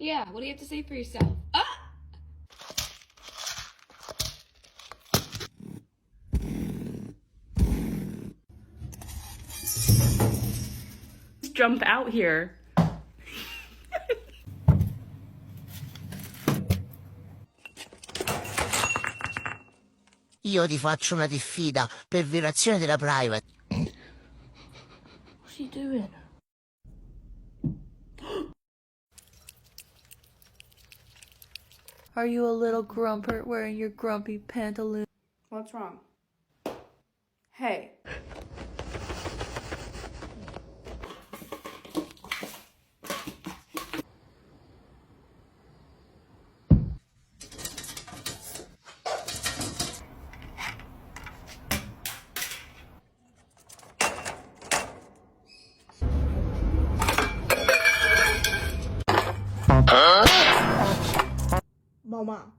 Yeah, what do you have to say for yourself? Ah! Jump out here. Io ti faccio una diffida per violazione della privacy. What's he doing? Are you a little grumpert wearing your grumpy pantaloons? What's wrong? Hey. Mama.